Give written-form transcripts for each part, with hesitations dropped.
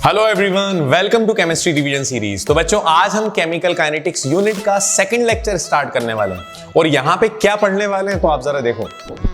Hello everyone, welcome to chemistry revision series. तो बच्चों, आज हम केमिकल काइनेटिक्स यूनिट का सेकंड लेक्चर स्टार्ट करने वाले हैं और यहाँ पे क्या पढ़ने वाले हैं तो आप जरा देखो।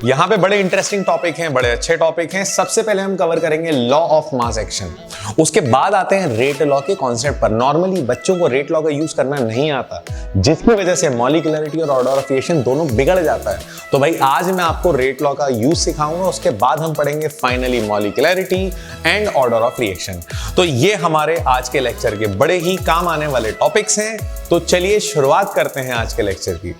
यहाँ पे बड़े इंटरेस्टिंग टॉपिक हैं, बड़े अच्छे टॉपिक हैं। सबसे पहले हम कवर करेंगे लॉ ऑफ मास एक्शन, उसके बाद आते हैं रेट लॉ के कॉन्सेप्ट पर। नॉर्मली बच्चों को रेट लॉ का यूज करना नहीं आता, जिसकी वजह से मॉलिक्यूलरिटी और ऑर्डर ऑफ रिएक्शन दोनों बिगड़ जाता है। तो भाई आज मैं आपको रेट लॉ का यूज सिखाऊंगा, उसके बाद हम पढ़ेंगे finally molecularity and order of reaction. तो ये हमारे आज के लेक्चर के बड़े ही काम आने वाले टॉपिक्स हैं। तो चलिए शुरुआत करते हैं आज के लेक्चर की।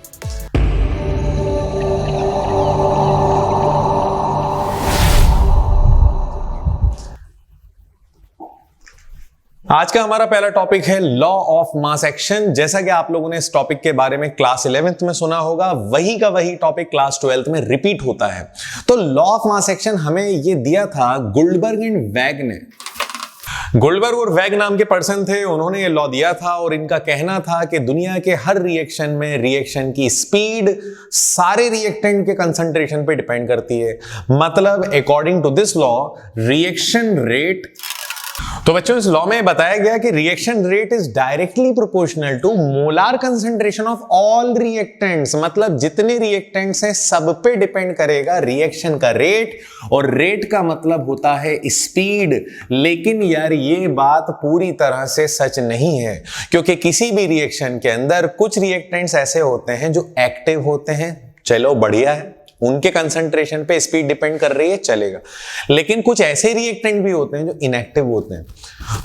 आज का हमारा पहला टॉपिक है लॉ ऑफ मास एक्शन। जैसा कि आप लोगों ने इस टॉपिक के बारे में क्लास 11th में सुना होगा, वही का वही टॉपिक क्लास 12th में रिपीट होता है। तो लॉ ऑफ मास एक्शन हमें ये दिया था गोल्डबर्ग एंड वैग ने। गोल्डबर्ग और वैग नाम के पर्सन थे, उन्होंने ये लॉ दिया था और इनका कहना था कि दुनिया के हर रिएक्शन में रिएक्शन की स्पीड सारे रिएक्टेंट के कंसंट्रेशन पे डिपेंड करती है। मतलब according to this law reaction rate, तो बच्चों इस लॉ में बताया गया कि reaction rate is directly proportional to molar concentration of all reactants. मतलब जितने रिएक्टेंट्स हैं सब पे डिपेंड करेगा रिएक्शन का रेट, और रेट का मतलब होता है स्पीड। लेकिन यार ये बात पूरी तरह से सच नहीं है, क्योंकि किसी भी रिएक्शन के अंदर कुछ रिएक्टेंट्स ऐसे होते हैं जो एक्टिव होते हैं, चलो बढ़िया है, उनके कंसंट्रेशन पे स्पीड डिपेंड कर रही है, चलेगा। लेकिन कुछ ऐसे रिएक्टेंट भी होते हैं जो इनएक्टिव होते हैं।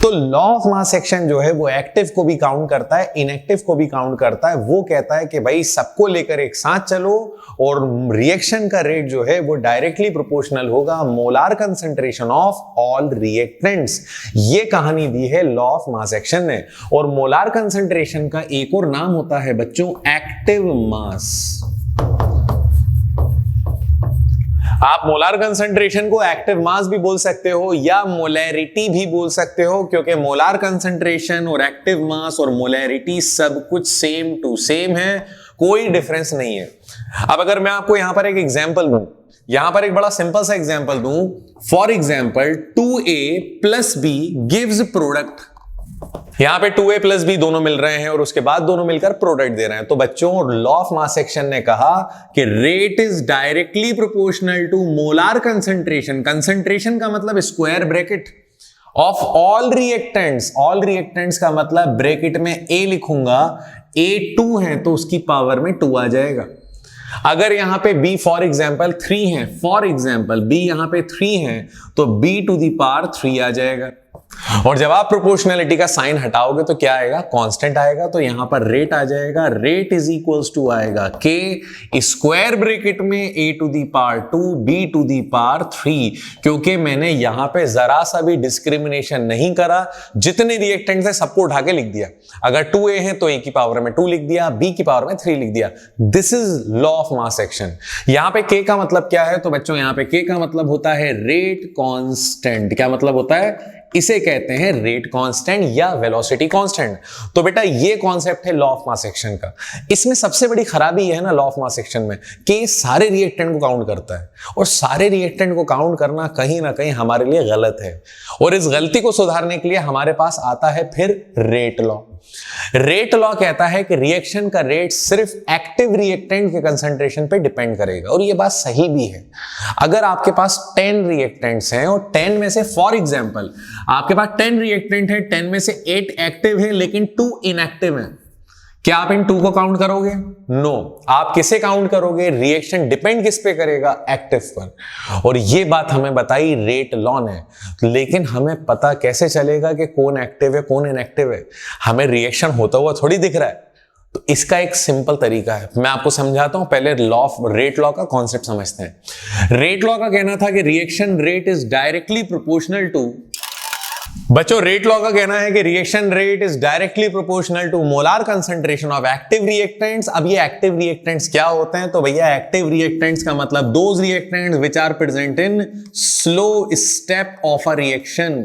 तो लॉ ऑफ मास एक्शन जो है वो एक्टिव को भी काउंट करता है, इनएक्टिव को भी काउंट करता है। वो कहता है कि भाई सबको लेकर एक साथ चलो और रिएक्शन का रेट जो है वो डायरेक्टली प्रोपोर्शनल होगा molar concentration of all reactants. ये कहानी दी है लॉ ऑफ मास एक्शन ने। और मोलार कंसंट्रेशन का एक और नाम होता है बच्चों एक्टिव मास। आप मोलार कंसंट्रेशन को एक्टिव मास भी बोल सकते हो या मोलैरिटी भी बोल सकते हो, क्योंकि मोलार कंसंट्रेशन और एक्टिव मास और मोलैरिटी सब कुछ सेम टू सेम है, कोई डिफरेंस नहीं है। अब अगर मैं आपको यहां पर एक एग्जांपल दूं, यहां पर एक बड़ा सिंपल सा एग्जांपल दूं, for example 2a plus b gives product. यहां पे 2a प्लस b दोनों मिल रहे हैं और उसके बाद दोनों मिलकर प्रोडक्ट दे रहे हैं। तो बच्चों लॉ ऑफ मास एक्शन ने कहा कि rate is directly proportional to molar concentration. Concentration का मतलब square bracket of all reactants. All reactants का मतलब ब्रैकेट में a लिखूंगा, a 2 है तो उसकी पावर में 2 आ जाएगा। अगर यहां पे b फॉर एग्जांपल 3 है, फॉर एग्जांपल b यहां पे 3 है तो b टू द पावर 3 आ जाएगा। और जब आप प्रोपोर्शनलिटी का साइन हटाओगे तो क्या आएगा, कांस्टेंट आएगा। तो यहां पर रेट आ जाएगा, रेट इज इक्वल्स टू आएगा के स्क्वायर ब्रैकेट में a to the power 2 b to the power 3। क्योंकि मैंने यहां पे जरा सा भी डिस्क्रिमिनेशन नहीं करा, जितने रिएक्टेंट्स है सबको उठा के लिख दिया। अगर 2a है तो a की पावर में 2 लिख दिया, b की पावर में 3 लिख दिया। This is law of mass action. यहां पे k का मतलब क्या है, तो बच्चों यहां पे k का मतलब होता है रेट कांस्टेंट। क्या मतलब होता है, इसे कहते हैं रेट कांस्टेंट या वेलोसिटी कांस्टेंट। तो बेटा ये कॉन्सेप्ट है लॉ ऑफ मास एक्शन का। इसमें सबसे बड़ी खराबी यह है ना लॉ ऑफ मास एक्शन में कि सारे रिएक्टेंट को काउंट करता है, और सारे रिएक्टेंट को काउंट करना कहीं ना कहीं हमारे लिए गलत है। और इस गलती को सुधारने के लिए हमारे पास आता है फिर रेट लॉ। रेट लॉ कहता है कि रिएक्शन का रेट सिर्फ एक्टिव रिएक्टेंट के कंसंट्रेशन पे डिपेंड करेगा, और ये बात सही भी है। अगर आपके पास 10 रिएक्टेंट्स हैं और 10 में से फॉर एग्जांपल आपके पास 10 रिएक्टेंट है, 10 में से 8 एक्टिव है लेकिन 2 इनएक्टिव हैं, क्या आप इन 2 को काउंट करोगे? नो। आप किसे काउंट करोगे? रिएक्शन डिपेंड किस पे करेगा? एक्टिव पर। और ये बात हमें बताई रेट लॉ ने। लेकिन हमें पता कैसे चलेगा कि कौन एक्टिव है कौन इनएक्टिव है? हमें रिएक्शन होता हुआ थोड़ी दिख रहा है। तो इसका एक सिंपल तरीका है, मैं आपको समझाता हूं। पहले लॉ ऑफ रेट लॉ का कॉन्सेप्ट समझते हैं। रेट लॉ का कहना था कि reaction rate is directly proportional to, बच्चों रेट लॉ का कहना है कि reaction rate is directly proportional to molar concentration of active reactants. अब ये एक्टिव रिएक्टेंट्स क्या होते हैं, तो भैया एक्टिव रिएक्टेंट्स का मतलब those reactants which are present in slow step of a reaction.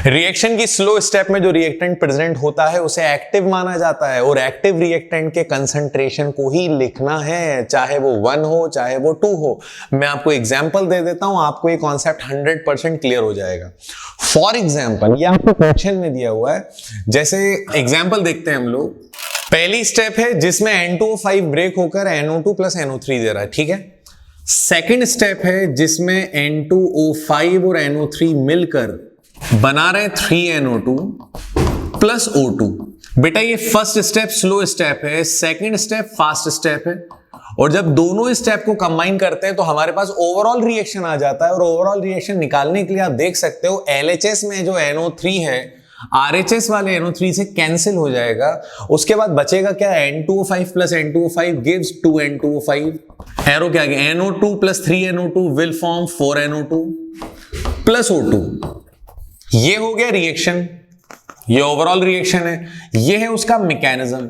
Reaction की स्लो स्टेप में जो रिएक्टेंट प्रेजेंट होता है उसे एक्टिव माना जाता है, और एक्टिव रिएक्टेंट के कंसंट्रेशन को ही लिखना है, चाहे वो 1 हो चाहे वो 2 हो। मैं आपको एग्जांपल दे देता हूं, आपको ये कॉन्सेप्ट 100% क्लियर हो जाएगा। फॉर एग्जांपल, ये आपको क्वेश्चन में दिया हुआ है, जैसे एग्जांपल देखते हैं हम लोग। पहली स्टेप है जिसमें N2O5 ब्रेक होकर NO2 प्लस NO3 दे रहा है, ठीक है। सेकेंड स्टेप है जिसमें N2O5 और NO3 मिलकर बना रहे 3NO2 प्लस O2। बेटा ये फर्स्ट स्टेप स्लो स्टेप है, सेकंड स्टेप फास्ट स्टेप है, और जब दोनों स्टेप को कंबाइन करते हैं तो हमारे पास ओवरऑल रिएक्शन आ जाता है। और ओवरऑल रिएक्शन निकालने के लिए आप देख सकते हो LHS में जो NO3 है RHS वाले NO3 से कैंसिल हो जाएगा। उसके बाद बचेगा क्या, N2O5 plus N2O5 gives 2N2O5। Arrow क्या गया, NO2 plus 3NO2 will form 4NO2 plus O2। ये हो गया रिएक्शन, ये ओवरऑल रिएक्शन है, ये है उसका मैकेनिज्म।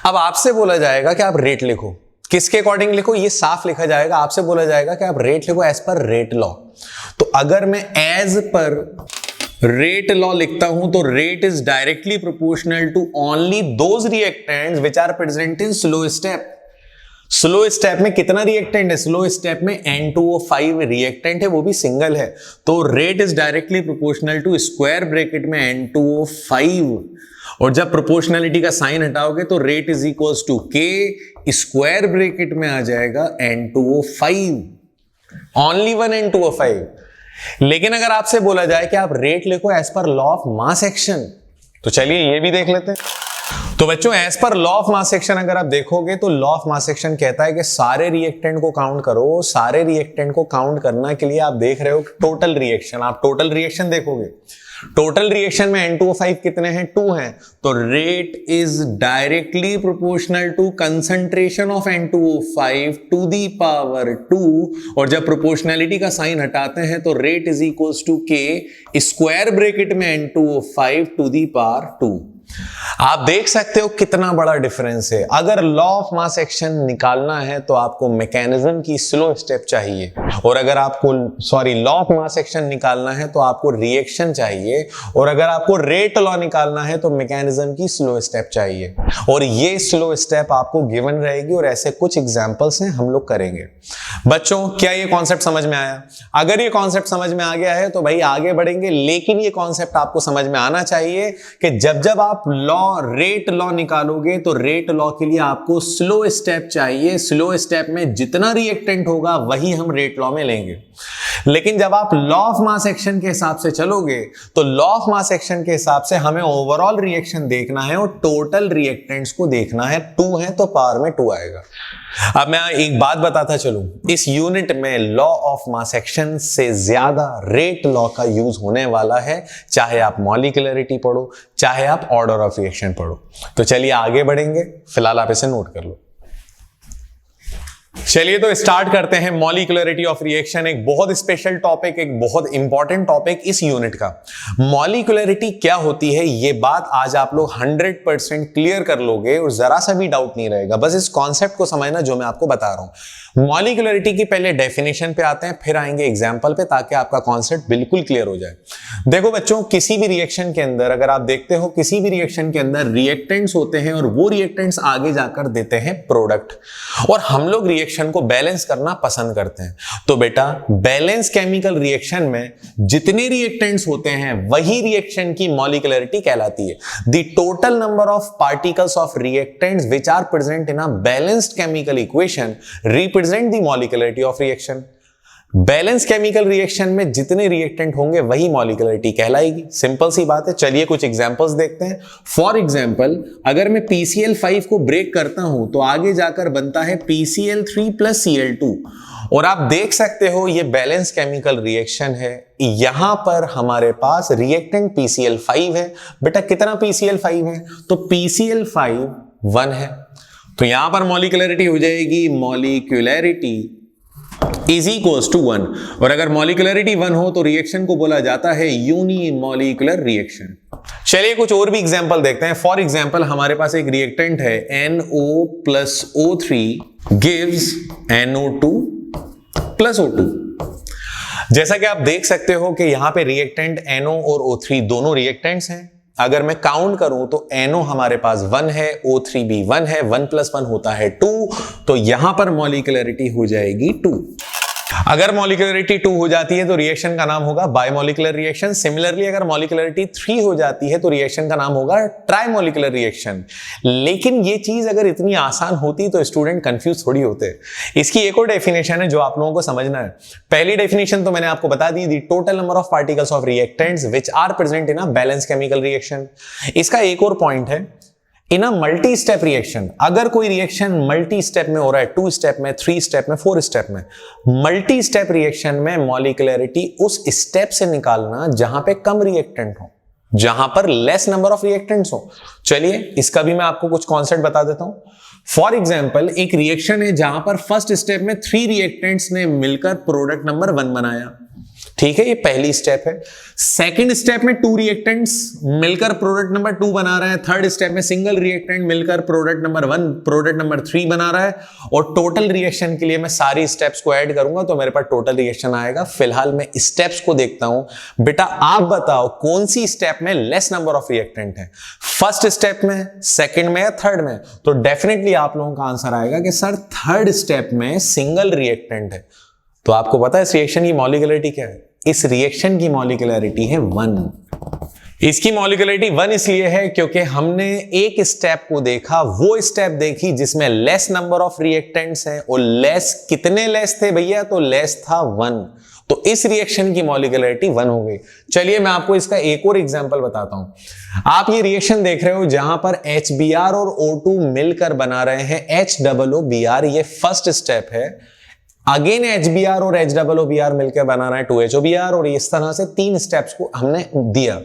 अब आपसे बोला जाएगा कि आप रेट लिखो, किसके अकॉर्डिंग लिखो, ये साफ लिखा जाएगा। आपसे बोला जाएगा कि आप रेट लिखो एज पर रेट लॉ। तो अगर मैं एज पर रेट लॉ लिखता हूं तो rate is directly proportional to only those reactants which are present in slow step. Slow step में कितना रिएक्टेंट है, स्लो स्टेप में N2O5 रिएक्टेंट है, वो भी सिंगल है। तो rate is directly proportional to square bracket में N2O5, और जब प्रोपोर्शनलिटी का साइन हटाओगे तो rate is equals to K square bracket में आ जाएगा N2O5, ओनली 1 N2O5। लेकिन अगर आपसे बोला जाए कि आप रेट लिखो as per law of mass action, तो चलिए ये भी देख लेते हैं। तो बच्चों as per law of mass action अगर आप देखोगे तो लॉ ऑफ मास एक्शन कहता है कि सारे रिएक्टेंट को काउंट करो। सारे रिएक्टेंट को काउंट करने के लिए आप देख रहे हो टोटल रिएक्शन, आप टोटल रिएक्शन देखोगे। टोटल रिएक्शन में N2O5 कितने हैं, 2 हैं, तो rate is directly proportional to concentration of N2O5 to the power 2, और जब प्रोपोर्शनलिटी का साइन हटाते हैं तो rate is equals to K square bracket में N2O5 टू दी पावर 2। आप देख सकते हो कितना बड़ा डिफरेंस है। अगर लॉ ऑफ मास एक्शन निकालना है तो आपको मैकेनिज्म की स्लो स्टेप चाहिए, और अगर आपको लॉ ऑफ मास एक्शन निकालना है तो आपको रिएक्शन चाहिए, और अगर आपको रेट लॉ निकालना है तो मैकेनिज्म की स्लो स्टेप चाहिए। और ये स्लो स्टेप आपको गिवन रहेगी, और ऐसे कुछ एग्जांपल्स हैं हम लोग करेंगे। बच्चों क्या ये कॉन्सेप्ट समझ में आया? अगर ये कॉन्सेप्ट समझ में आ गया है तो भाई आगे बढ़ेंगे, लेकिन ये कॉन्सेप्ट आपको समझ में आना चाहिए कि जब जब आप रेट लॉ निकालोगे तो रेट लॉ के लिए आपको स्लो स्टेप चाहिए। स्लो स्टेप में जितना रिएक्टेंट होगा वही हम रेट लॉ में लेंगे। लेकिन जब आप लॉ ऑफ मास एक्शन के हिसाब से चलोगे तो लॉ ऑफ मास एक्शन के हिसाब से हमें ओवरऑल रिएक्शन देखना है और टोटल रिएक्टेंट्स को देखना है। 2 है तो पावर में 2 आएगा। अब मैं एक बात बताता चलूं, इस यूनिट में लॉ ऑफ मास एक्शन से ज्यादा रेट लॉ का यूज होने वाला है, चाहे आप मॉलिक्यूलरिटी पढ़ो चाहे आप ऑर्डर ऑफ रिएक्शन पढ़ो। तो चलिए आगे बढ़ेंगे, फिलहाल आप इसे नोट कर लो। चलिए तो स्टार्ट करते हैं। मॉलिक्यूलरिटी ऑफ रिएक्शन एक बहुत स्पेशल टॉपिक, एक बहुत इंपॉर्टेंट टॉपिक इस यूनिट का। मॉलिक्यूलरिटी क्या होती है ये बात आज आप लोग 100% क्लियर कर लोगे और जरा सा भी डाउट नहीं रहेगा। बस इस कॉन्सेप्ट को समझना जो मैं आपको बता रहा हूं। मॉलिक्यूलरिटी की पहले डेफिनेशन पे आते हैं, फिर आएंगे एग्जाम्पल पे, ताकि आपका कॉन्सेप्ट बिल्कुल क्लियर हो जाए। देखो बच्चों, किसी भी रिएक्शन के अंदर अगर आप देखते हो, किसी भी रिएक्शन के अंदर रिएक्टेंट्स होते हैं और वो रिएक्टेंट्स आगे जाकर देते हैं प्रोडक्ट, और हम लोग रिएक्शन को बैलेंस करना पसंद करते हैं। तो बेटा बैलेंस केमिकल रिएक्शन में जितने रिएक्टेंट्स होते हैं वही रिएक्शन की मॉलिक्यूलरिटी कहलाती है। The total number of particles of reactants which are present in a balanced chemical equation represent the molecularity of reaction. Balance chemical reaction में जितने रिएक्टेंट होंगे वही मॉलिक्यूलरिटी कहलाएगी। सिंपल सी बात है। चलिए कुछ एग्जांपल्स देखते हैं। फॉर एग्जांपल, अगर मैं PCl5 को ब्रेक करता हूं तो आगे जाकर बनता है PCl3 प्लस Cl2, और आप देख सकते हो ये बैलेंस केमिकल रिएक्शन है। यहां पर हमारे पास रिएक्टेंट PCl5 है। बेटा कितना PCl5 है? तो PCl5 1 है, तो यहां पर मॉलिक्यूलरिटी हो जाएगी मॉलिक्यूलरिटी इज इक्वल्स टू 1, और अगर मॉलिक्यूलरिटी 1 हो तो रिएक्शन को बोला जाता है यूनिमॉलिक्यूलर रिएक्शन। चलिए कुछ और भी एग्जांपल देखते हैं। फॉर एग्जांपल, हमारे पास एक रिएक्टेंट है NO plus O3 gives NO2 plus O2। जैसा कि आप देख सकते हो कि यहां पे रिएक्टेंट NO और O3 दोनों रिएक्टेंट्स हैं। अगर मैं काउंट करूं तो NO हमारे पास 1 है, O3 भी 1 है, 1 + 1 होता है 2, तो यहां पर मॉलिक्युलरिटी हो जाएगी 2। अगर मॉलिक्युलरिटी 2 हो जाती है तो रिएक्शन का नाम होगा बायमॉलिक्यूलर रिएक्शन। सिमिलरली अगर मॉलिक्युलरिटी 3 हो जाती है तो रिएक्शन का नाम होगा ट्राइमॉलिक्यूलर रिएक्शन। लेकिन ये चीज अगर इतनी आसान होती तो स्टूडेंट कंफ्यूज थोड़ी होते। इसकी एक और डेफिनेशन है जो आप लोगों को समझना है। पहली डेफिनेशन तो मैंने आपको बता दी, the total number of particles of reactants which are present in a balance chemical reaction. इसका एक और पॉइंट है, in a multi step reaction, अगर कोई रिएक्शन मल्टी स्टेप में हो रहा है, 2 स्टेप में, 3 स्टेप में, 4 स्टेप में, मल्टी स्टेप रिएक्शन में मॉलिक्युलरिटी उस स्टेप से निकालना जहां पे कम रिएक्टेंट हो, जहां पर लेस नंबर ऑफ रिएक्टेंट्स हो। चलिए इसका भी मैं आपको कुछ कॉन्सेप्ट बता देता हूं। फॉर एग्जाम्पल एक रिएक्शन है जहां पर फर्स्ट स्टेप में 3 रिएक्टेंट्स ने मिलकर प्रोडक्ट नंबर 1 बनाया, ठीक है, ये पहली स्टेप है। सेकंड स्टेप में 2 रिएक्टेंट्स मिलकर प्रोडक्ट नंबर 2 बना रहा है। थर्ड स्टेप में सिंगल रिएक्टेंट मिलकर प्रोडक्ट नंबर 1 प्रोडक्ट नंबर 3 बना रहा है। और टोटल रिएक्शन के लिए मैं सारी स्टेप्स को ऐड करूंगा तो मेरे पास टोटल रिएक्शन आएगा। फिलहाल मैं स्टेप्स को देखता हूं। बेटा आप बताओ कौन सी स्टेप में लेस नंबर ऑफ रिएक्टेंट है, फर्स्ट स्टेप में, सेकंड में या थर्ड में? तो डेफिनेटली आप लोगों का आंसर आएगा कि सर थर्ड स्टेप में सिंगल रिएक्टेंट है। तो आपको पता है इस रिएक्शन की मॉलिक्युलरिटी क्या है? इस रिएक्शन की मॉलिक्युलरिटी है 1। इसकी मॉलिक्युलरिटी 1 इसलिए है क्योंकि हमने एक स्टेप को देखा, वो स्टेप देखी जिसमें लेस नंबर ऑफ रिएक्टेंट्स हैं। और लेस कितने लेस थे भैया? तो लेस था 1। तो इस रिएक्शन की मॉलिक्युलरिटी 1 हो गई। चलिए मैं आपको इसका एक और एग्जांपल बताता हूं। आप ये रिएक्शन देख रहे हो जहां पर HBr और O2 मिलकर बना रहे हैं HOOBr, ये फर्स्ट स्टेप है। अगेन HBr और HOOBr मिलकर बना रहा है 2HOBr, और इस तरह से 3 स्टेप्स को हमने दिया।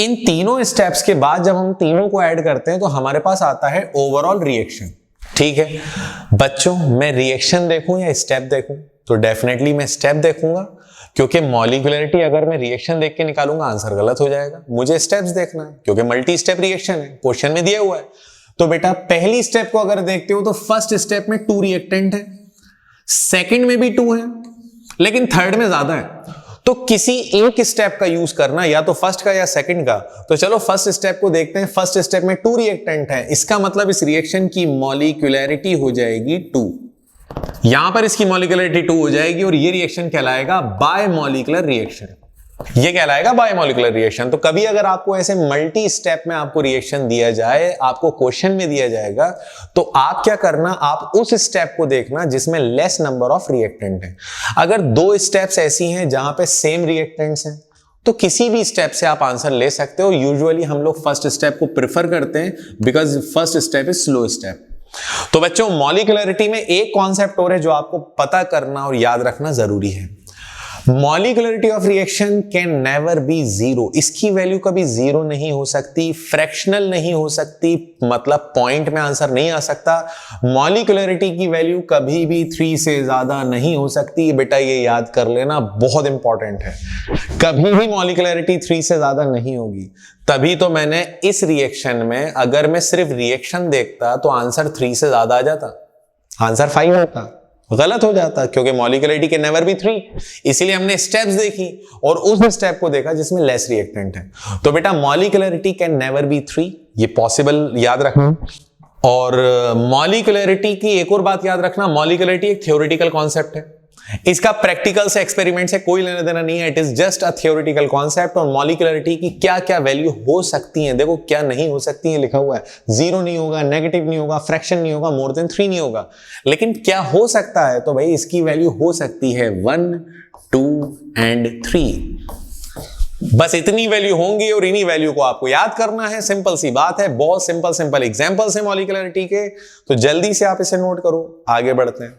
इन तीनों स्टेप्स के बाद जब हम तीनों को ऐड करते हैं तो हमारे पास आता है ओवरऑल रिएक्शन। ठीक है बच्चों, मैं रिएक्शन देखूं या स्टेप देखूं? तो डेफिनेटली मैं स्टेप देखूंगा, क्योंकि मॉलिक्युलरिटी अगर मैं रिएक्शन देख के निकालूंगा आंसर गलत हो जाएगा। मुझे स्टेप्स देखना है क्योंकि मल्टी स्टेप रिएक्शन है, क्वेश्चन में दिया हुआ है। तो बेटा पहली स्टेप को अगर देखते हो तो फर्स्ट स्टेप में 2 रिएक्टेंट है, सेकंड में भी 2 है, लेकिन थर्ड में ज्यादा है। तो किसी एक स्टेप का यूज करना, या तो फर्स्ट का या सेकंड का। तो चलो फर्स्ट स्टेप को देखते हैं। फर्स्ट स्टेप में 2 रिएक्टेंट है, इसका मतलब इस रिएक्शन की मॉलिक्युलरिटी हो जाएगी 2। यहां पर इसकी मॉलिक्युलरिटी 2 हो जाएगी और ये रिएक्शन कहलाएगा बायमॉलिक्यूलर रिएक्शन। ये कहलाएगा बायमॉलिक्यूलर रिएक्शन। तो कभी अगर आपको ऐसे मल्टी स्टेप में आपको रिएक्शन दिया जाए, आपको क्वेश्चन में दिया जाएगा, तो आप क्या करना, आप उस स्टेप को देखना जिसमें लेस नंबर ऑफ रिएक्टेंट है। अगर 2 स्टेप्स ऐसी हैं जहां पे सेम रिएक्टेंट्स हैं तो किसी भी स्टेप से आप आंसर ले सकते हो। यूजुअली हम लोग फर्स्ट स्टेप को प्रेफर करते हैं because first step is slow step. तो बच्चों मॉलिक्युलरिटी में एक कॉन्सेप्ट और है जो आपको पता करना और याद रखना जरूरी है। Molecularity of reaction can never be 0। इसकी वैल्यू कभी 0 नहीं हो सकती, फ्रैक्शनल नहीं हो सकती, मतलब पॉइंट में आंसर नहीं आ सकता। मॉलिक्युलरिटी की वैल्यू कभी भी 3 से ज्यादा नहीं हो सकती। बेटा ये याद कर लेना, बहुत इंपॉर्टेंट है। कभी भी मॉलिक्युलरिटी 3 से ज्यादा नहीं होगी। तभी तो मैंने इस रिएक्शन में अगर मैं सिर्फ रिएक्शन देखता तो आंसर 3 से ज्यादा आ जाता, आंसर 5 होता, गलत हो जाता, क्योंकि मॉलिक्युलरिटी कैन नेवर बी 3। इसीलिए हमने स्टेप्स देखी और उस स्टेप को देखा जिसमें लेस रिएक्टेंट है। तो बेटा मॉलिक्युलरिटी कैन नेवर बी 3, ये पॉसिबल याद रखना। और मॉलिक्युलरिटी की एक और बात याद रखना, मॉलिक्युलरिटी एक थ्योरेटिकल कॉन्सेप्ट है। इसका प्रैक्टिकल से एक्सपेरिमेंट से कोई लेना देना नहीं है। It is just a theoretical concept. और मॉलिक्युलरिटी की क्या क्या वैल्यू हो सकती है, देखो क्या नहीं हो सकती है लिखा हुआ है। 0 नहीं होगा, नेगेटिव नहीं होगा, फ्रैक्शन नहीं होगा, मोर देन 3 नहीं होगा। लेकिन क्या हो सकता है, तो भाई इसकी वैल्यू हो सकती है 1, 2 एंड 3। बस इतनी वैल्यू होंगी और इन्हीं वैल्यू को आपको याद करना है। सिंपल सी बात है, बहुत सिंपल एग्जांपल्स हैं मॉलिक्युलरिटी के। तो जल्दी से आप इसे नोट करो, आगे बढ़ते हैं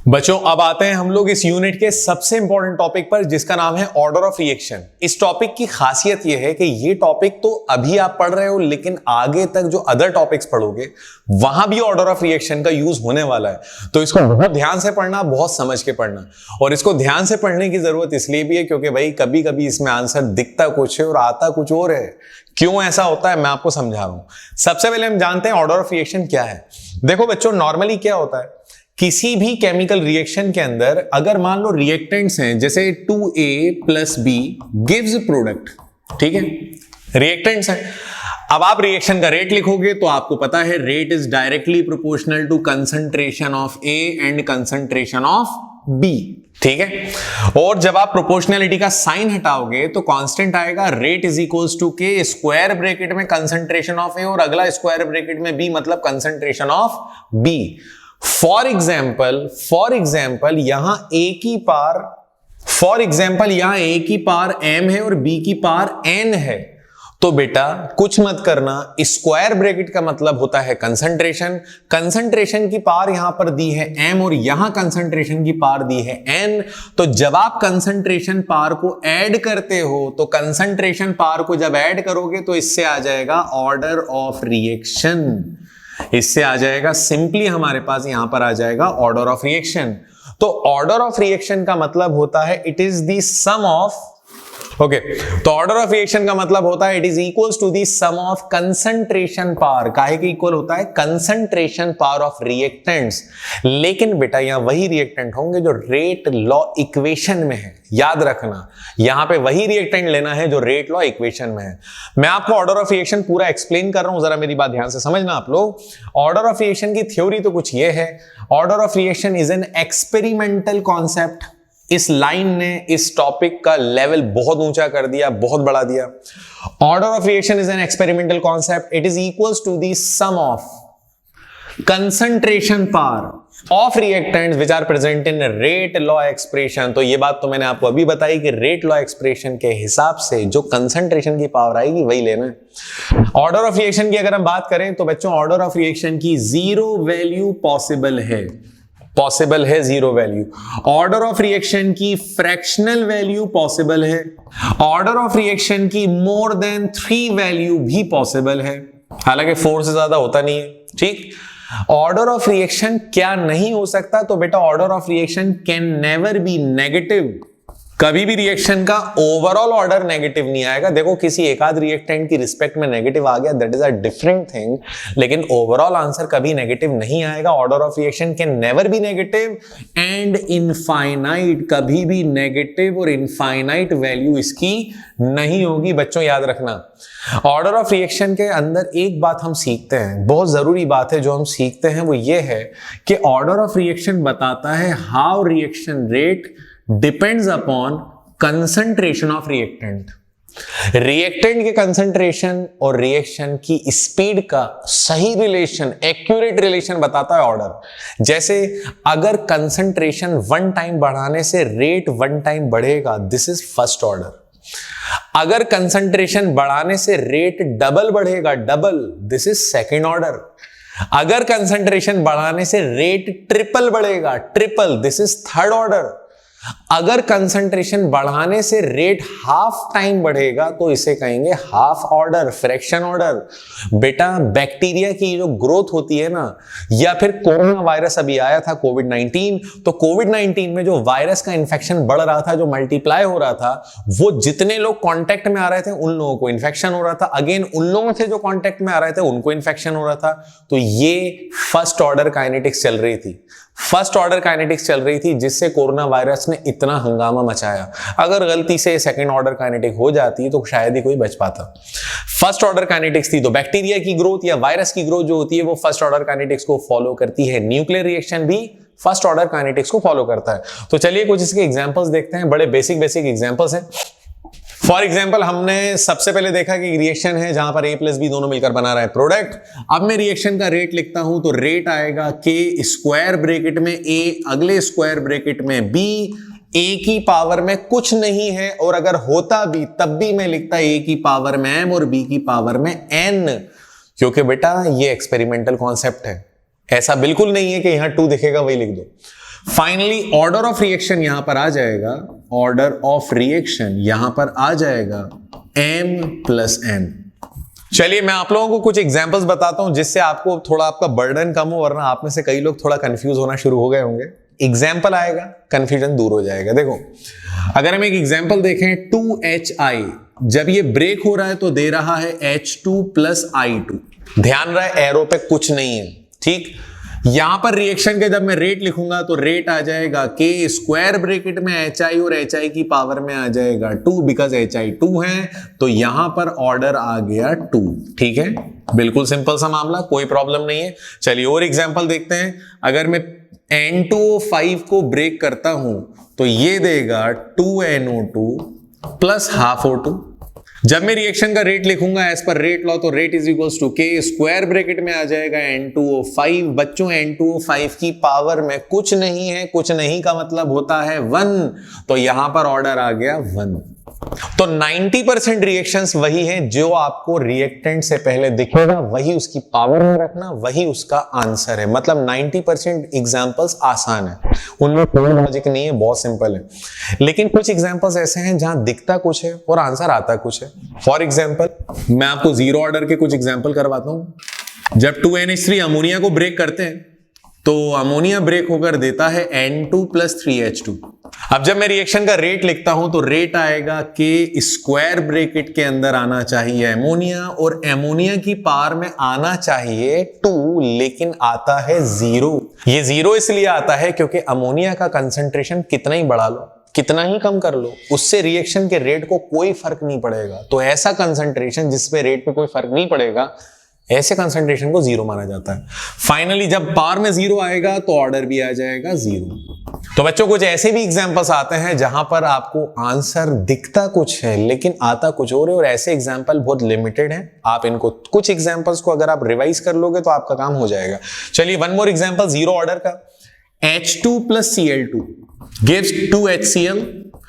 बच्चों। अब आते हैं हम लोग इस यूनिट के सबसे इंपॉर्टेंट टॉपिक पर, जिसका नाम है ऑर्डर ऑफ रिएक्शन। इस टॉपिक की खासियत यह है कि ये टॉपिक तो अभी आप पढ़ रहे हो, लेकिन आगे तक जो अदर टॉपिक्स पढ़ोगे वहां भी ऑर्डर ऑफ रिएक्शन का यूज होने वाला है। तो इसको बहुत ध्यान से पढ़ना, बहुत समझ के पढ़ना। और इसको ध्यान से पढ़ने की जरूरत इसलिए भी है क्योंकि भाई कभी कभी इसमें आंसर दिखता कुछ है और आता कुछ और है। क्यों ऐसा होता है मैं आपको समझा रहा हूं। सबसे पहले हम जानते हैं ऑर्डर ऑफ रिएक्शन क्या है। देखो बच्चों, नॉर्मली क्या होता है किसी भी केमिकल रिएक्शन के अंदर अगर मान लो रिएक्टेंट्स हैं जैसे 2A + B गिव्स प्रोडक्ट, ठीक है, रिएक्टेंट्स हैं। अब आप रिएक्शन का रेट लिखोगे तो आपको पता है rate is directly proportional to concentration of A and concentration of B, ठीक है। और जब आप प्रोपोर्शनलिटी का साइन हटाओगे तो कांस्टेंट आएगा रेट इज इक्वल्स टू के स्क्वायर ब्रैकेट में कंसंट्रेशन ऑफ A और अगला स्क्वायर ब्रैकेट में B मतलब concentration of B। For example यहां A की पावर M है और B की पावर N है, तो बेटा कुछ मत करना, स्क्वायर ब्रैकेट का मतलब होता है कंसंट्रेशन की पावर यहां पर दी है M और यहां कंसंट्रेशन की पावर दी है N। तो जब आप कंसंट्रेशन पावर को ऐड करते हो तो कंसंट्रेशन पावर को जब ऐड करोगे तो इससे आ जाएगा ऑर्डर ऑफ रिएक्शन, इससे आ जाएगा सिंपली हमारे पास यहां पर आ जाएगा ऑर्डर ऑफ रिएक्शन। तो ऑर्डर ऑफ रिएक्शन का मतलब होता है it is the sum of, okay, तो ऑर्डर ऑफ रिएक्शन का मतलब होता है it is equals to the sum of concentration power. काहे के इक्वल होता है? Concentration power of reactants. लेकिन बेटा यहां वही रिएक्टेंट होंगे जो रेट लॉ इक्वेशन में है, याद रखना, यहां पे वही रिएक्टेंट लेना है जो रेट लॉ इक्वेशन में है। मैं आपको ऑर्डर ऑफ रिएक्शन पूरा एक्सप्लेन कर रहा हूं, जरा मेरी बात ध्यान से समझना आप लोग। ऑर्डर ऑफ रिएक्शन की थ्योरी तो कुछ ये है, order of reaction is an experimental concept. इस लाइन ने इस टॉपिक का लेवल बहुत ऊंचा कर दिया, बहुत बढ़ा दिया। Order of reaction is an experimental concept, it is equals to the sum of concentration power of reactants which are present in rate law expression. तो ये बात तो मैंने आपको अभी बताई कि रेट लॉ एक्सप्रेशन के हिसाब से जो कंसंट्रेशन की पावर आएगी वही लेना है। ऑर्डर ऑफ रिएक्शन की अगर हम बात करें तो बच्चों ऑर्डर ऑफ रिएक्शन की जीरो वैल्यू पॉसिबल है zero value. Order of reaction की फ्रैक्शनल वैल्यू पॉसिबल है। ऑर्डर ऑफ रिएक्शन की मोर देन 3 वैल्यू भी पॉसिबल है, हालांकि 4 से ज्यादा होता नहीं है, ठीक। ऑर्डर ऑफ रिएक्शन क्या नहीं हो सकता? तो बेटा order of reaction can never B negative. कभी भी रिएक्शन का ओवरऑल ऑर्डर नेगेटिव नहीं आएगा। देखो किसी एक आध रिएक्टेंट की रिस्पेक्ट में नेगेटिव आ गया, that is a different thing, लेकिन ओवरऑल आंसर कभी नेगेटिव नहीं आएगा। Order of reaction can never B negative and infinite, कभी भी नेगेटिव और इनफाइनाइट वैल्यू इसकी नहीं होगी। बच्चों याद रखना, ऑर्डर ऑफ रिएक्शन के अंदर एक बात हम सीखते हैं, बहुत जरूरी बात है जो हम सीखते हैं, वो ये है कि ऑर्डर ऑफ रिएक्शन बताता है how reaction rate depends upon concentration of reactant. Reactant के कंसंट्रेशन और रिएक्शन की स्पीड का सही रिलेशन, एक्यूरेट रिलेशन बताता है ऑर्डर। जैसे अगर कंसंट्रेशन 1 टाइम बढ़ाने से रेट 1 टाइम बढ़ेगा, दिस इज फर्स्ट ऑर्डर। अगर कंसंट्रेशन बढ़ाने से रेट डबल बढ़ेगा, double, this is second order. अगर कंसंट्रेशन बढ़ाने से रेट ट्रिपल बढ़ेगा, triple, this is third order. अगर कंसंट्रेशन बढ़ाने से रेट हाफ टाइम बढ़ेगा तो इसे कहेंगे हाफ ऑर्डर, फ्रैक्शन ऑर्डर। बेटा बैक्टीरिया की जो ग्रोथ होती है ना, या फिर कोरोना वायरस अभी आया था कोविड-19, तो कोविड-19 में जो वायरस का इन्फेक्शन बढ़ रहा था, जो मल्टीप्लाई हो रहा था, वो जितने लोग कांटेक्ट में आ रहे थे उन लोगों को इन्फेक्शन हो रहा था, अगेन उन लोगों से जो कांटेक्ट में आ रहे थे उनको इन्फेक्शन हो रहा था। तो ये फर्स्ट ऑर्डर काइनेटिक्स चल रही थी, फर्स्ट ऑर्डर काइनेटिक्स चल रही थी, जिससे कोरोना वायरस ने इतना हंगामा मचाया। अगर गलती से सेकंड ऑर्डर काइनेटिक हो जाती तो शायद ही कोई बच पाता। फर्स्ट ऑर्डर काइनेटिक्स थी, तो बैक्टीरिया की ग्रोथ या वायरस की ग्रोथ जो होती है वो फर्स्ट ऑर्डर काइनेटिक्स को फॉलो करती है। न्यूक्लियर रिएक्शन भी फर्स्ट ऑर्डर काइनेटिक्स को फॉलो करता है। तो चलिए कुछ इसके एग्जांपल्स देखते हैं, बड़े बेसिक एग्जांपल्स हैं। फॉर एग्जाम्पल हमने सबसे पहले देखा कि रिएक्शन है जहां पर A + B दोनों मिलकर बना रहा है प्रोडक्ट। अब मैं रिएक्शन का रेट लिखता हूं तो रेट आएगा K स्क्वायर ब्रैकेट में A, अगले स्क्वायर ब्रैकेट में B, A की पावर में कुछ नहीं है, और अगर होता भी तब भी मैं लिखता A की पावर में M और B की पावर में N, क्योंकि बेटा ये एक्सपेरिमेंटल कॉन्सेप्ट है, ऐसा बिल्कुल नहीं है कि यहां 2 दिखेगा वही लिख दो। फाइनली ऑर्डर ऑफ रिएक्शन यहां पर आ जाएगा, ऑर्डर ऑफ रिएक्शन यहां पर आ जाएगा M + N। चलिए मैं आप लोगों को कुछ एग्जांपल्स बताता हूं जिससे आपको थोड़ा आपका बर्डन कम हो, वरना आप में से कई लोग थोड़ा कंफ्यूज होना शुरू हो गए होंगे। एग्जाम्पल आएगा, कंफ्यूजन दूर हो जाएगा। देखो अगर हम एक एग्जाम्पल देखें, 2HI, जब ये ब्रेक हो रहा है तो दे रहा है H2 + I2। ध्यान रहे एरो पे कुछ नहीं है, ठीक। यहां पर रिएक्शन के जब मैं रेट लिखूंगा तो रेट आ जाएगा के स्क्वायर ब्रैकेट में HI और HI की पावर में आ जाएगा 2 बिकॉज HI 2 है, तो यहां पर ऑर्डर आ गया 2। ठीक है, बिल्कुल सिंपल सा मामला, कोई प्रॉब्लम नहीं है। चलिए और एग्जांपल देखते हैं। अगर मैं N2O5 को ब्रेक करता हूं तो ये देगा 2NO2 प्लस हाफ O2। जब मैं रिएक्शन का रेट लिखूंगा एज पर रेट लॉ तो रेट इज इक्वल्स टू के स्क्वायर ब्रैकेट में आ जाएगा N2O5। बच्चों N2O5 की पावर में कुछ नहीं है, कुछ नहीं का मतलब होता है 1, तो यहां पर ऑर्डर आ गया 1। तो 90% रिएक्शंस वही हैं जो आपको रिएक्टेंट से पहले दिखेगा, वही उसकी पावर में रखना, वही उसका आंसर है। मतलब 90% एग्जांपल्स आसान है, उनमें कोई लॉजिक नहीं है, बहुत सिंपल है। लेकिन कुछ एग्जांपल्स ऐसे हैं जहां दिखता कुछ है और आंसर आता कुछ है। फॉर एग्जांपल मैं आपको जीरो ऑर्डर के कुछ एग्जांपल करवाता हूं। जब 2NH3 अमोनिया को ब्रेक करते हैं तो अमोनिया ब्रेक होकर देता है N2 प्लस 3H2। अब जब मैं रिएक्शन का रेट लिखता हूं तो रेट आएगा के स्क्वायर ब्रैकेट के अंदर आना चाहिए अमोनिया, और अमोनिया की पावर में आना चाहिए 2, लेकिन आता है 0। ये 0 इसलिए आता है क्योंकि अमोनिया का कंसंट्रेशन कितना ही बढ़ा लो, कितना ही कम कर लो, उससे रिएक्शन के रेट को कोई फर्क नहीं पड़ेगा। तो ऐसा कंसंट्रेशन जिसपे रेट पे कोई फर्क नहीं पड़ेगा, ऐसे कंसंट्रेशन को 0 माना जाता है। फाइनली जब पावर में 0 आएगा तो ऑर्डर भी आ जाएगा 0। तो बच्चों कुछ ऐसे भी एग्जांपल्स आते हैं जहां पर आपको आंसर दिखता कुछ है लेकिन आता कुछ और है, और ऐसे एग्जांपल बहुत लिमिटेड हैं। आप इनको कुछ एग्जांपल्स को अगर आप रिवाइज कर लोगे तो आपका काम हो जाएगा। चलिए one more example zero order का। H2 plus Cl2 gives 2HCl,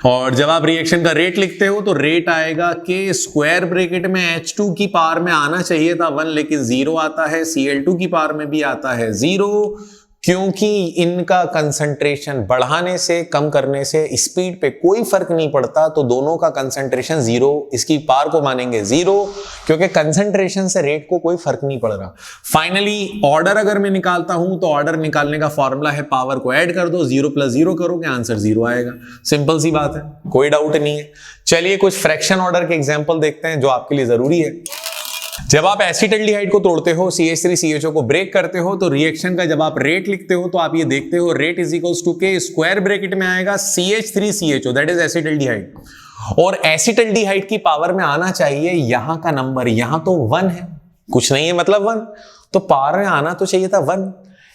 और जब आप रिएक्शन का रेट लिखते हो तो रेट आएगा के स्क्वायर ब्रैकेट में H2 की पावर में आना चाहिए था 1, लेकिन 0 आता है। Cl2 की पावर में भी आता है 0, क्योंकि इनका कंसंट्रेशन बढ़ाने से कम करने से स्पीड पे कोई फर्क नहीं पड़ता, तो दोनों का कंसंट्रेशन 0, इसकी पावर को मानेंगे 0 क्योंकि कंसंट्रेशन से रेट को कोई फर्क नहीं पड़ रहा। फाइनली ऑर्डर अगर मैं निकालता हूं तो ऑर्डर निकालने का फॉर्मूला है पावर को ऐड कर दो, 0 प्लस 0 करोगे आंसर 0 आएगा। सिंपल सी बात है, कोई डाउट नहीं है। चलिए कुछ फ्रैक्शन ऑर्डर के एग्जाम्पल देखते हैं जो आपके लिए जरूरी है। जब आप एसिटाल्डिहाइड को तोड़ते हो, CH3CHO को ब्रेक करते हो, तो रिएक्शन का जब आप रेट लिखते हो तो आप ये देखते हो रेट इज इक्वल्स टू के स्क्वायर ब्रैकेट में आएगा CH3CHO दैट इज एसिटाल्डिहाइड, और एसिटाल्डिहाइड की पावर में आना चाहिए यहां का नंबर, यहां तो 1 है, कुछ नहीं है मतलब 1, तो पावर में आना तो चाहिए था 1,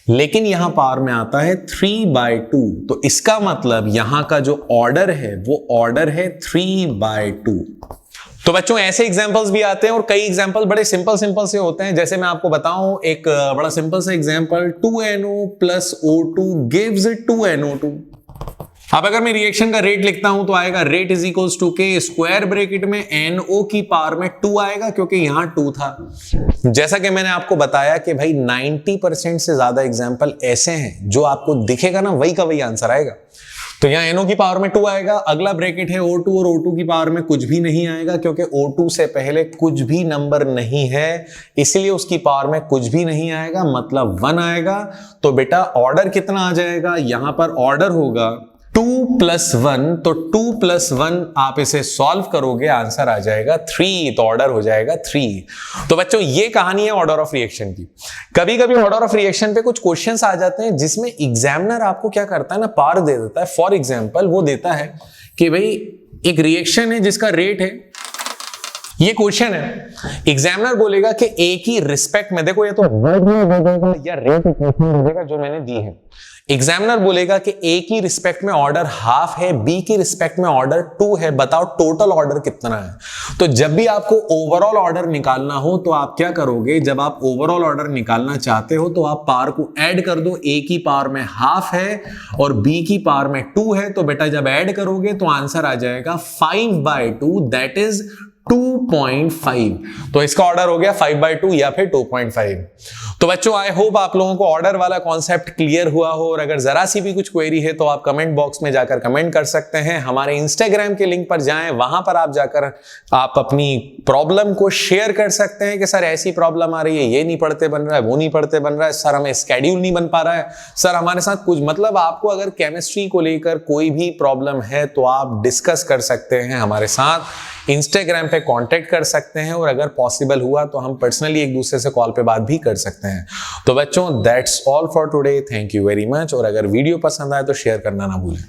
लेकिन यहां पावर में आता है 3/2, तो इसका मतलब यहां का जो ऑर्डर है वो ऑर्डर है 3/2। तो बच्चों ऐसे एग्जांपल्स भी आते हैं और कई एग्जांपल बड़े सिंपल से होते हैं। जैसे मैं आपको बताऊं एक बड़ा सिंपल सा example, 2NO plus O2 gives 2NO2। अब अगर मैं रिएक्शन का रेट लिखता हूं तो आएगा रेट इज इक्वल्स टू के स्क्वायर ब्रैकेट में NO की पावर में 2 आएगा क्योंकि यहां 2 था। जैसा कि मैंने आपको बताया कि भाई 90% से ज्यादा एग्जांपल ऐसे हैं जो आपको दिखेगा ना वही का वही आंसर आएगा। तो यहां NO की पावर में 2 आएगा। अगला ब्रैकेट है O2, और O2 की पावर में कुछ भी नहीं आएगा क्योंकि O2 से पहले कुछ भी नंबर नहीं है, इसलिए उसकी पावर में कुछ भी नहीं आएगा, मतलब 1 आएगा। तो बेटा ऑर्डर कितना आ जाएगा, यहां पर ऑर्डर होगा 2 + 1, तो 2 + 1 आप इसे सॉल्व करोगे आंसर आ जाएगा 3, तो ऑर्डर हो जाएगा 3। तो बच्चों ये कहानी है ऑर्डर ऑफ रिएक्शन की। कभी कभी ऑर्डर ऑफ रिएक्शन पे कुछ क्वेश्चंस आ जाते हैं जिसमें एग्जामिनर आपको क्या करता है ना, पावर दे देता है। फॉर एग्जाम्पल वो देता है कि भाई एक रिएक्शन है जिसका रेट है, ये क्वेश्चन है, एग्जामिनर बोलेगा कि ए की रिस्पेक्ट में, देखो ये तो वर्ड में दे देगा या रेट इक्वेशन दे देगा जो मैंने दी है। एग्जामिनर बोलेगा कि ए की रिस्पेक्ट में ऑर्डर हाफ है, बी की रिस्पेक्ट में ऑर्डर 2 है, बताओ टोटल ऑर्डर कितना है। तो जब भी आपको ओवरऑल ऑर्डर निकालना हो तो आप क्या करोगे, जब आप ओवरऑल ऑर्डर निकालना चाहते हो तो आप पावर को ऐड कर दो। ए की पावर में हाफ है और बी की पावर में 2 है, तो बेटा जब ऐड करोगे तो आंसर आ जाएगा 5/2 दैट इज 2.5। तो इसका ऑर्डर हो गया 5/2 या फिर 2.5। तो बच्चों आई होप आप लोगों को ऑर्डर वाला कॉन्सेप्ट क्लियर हुआ हो, और अगर जरा सी भी कुछ क्वेरी है तो आप कमेंट बॉक्स में जाकर कमेंट कर सकते हैं। हमारे इंस्टाग्राम के लिंक पर जाएं, वहां पर आप जाकर आप अपनी प्रॉब्लम को शेयर कर सकते हैं कि सर ऐसी प्रॉब्लम आ रही है, ये नहीं पढ़ते बन रहा है, वो नहीं पढ़ते बन रहा है, सर हमें स्केड्यूल नहीं बन पा रहा है, सर हमारे साथ कुछ, मतलब आपको अगर केमिस्ट्री को लेकर कोई भी प्रॉब्लम है तो आप डिस्कस कर सकते हैं हमारे साथ। इंस्टाग्राम पे पे कांटेक्ट कर सकते हैं और अगर पॉसिबल हुआ तो हम पर्सनली एक दूसरे से कॉल पे बात भी कर सकते हैं। तो बच्चों that's all for today, thank you very much. और अगर वीडियो पसंद आए तो शेयर करना ना भूलें।